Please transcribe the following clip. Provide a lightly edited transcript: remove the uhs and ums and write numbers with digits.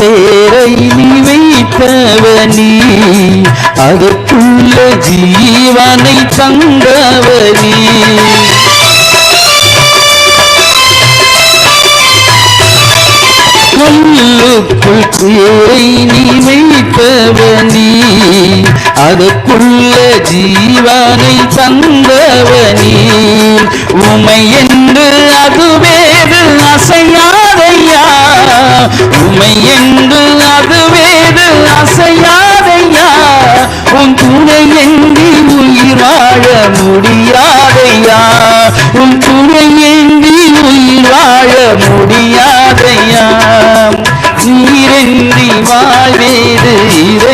பேரை நீ வைத்தவனி, அதற்குள்ள ஜீவனை தந்தவனி. கல்லுக்குள் பேரை நீ வைத்தவனி, அதற்குள்ள ஜீவனை தந்தவனி. உமை என்று அதுவேது அசையாதையா, உமை என்று அதுவேது அசையாதையா. உன் துணை என்று உயிர் வாழ முடியாதையா, உன் துணை என்று உயிர் வாழ முடியாதையா. நீரென்றி வாழ்வேத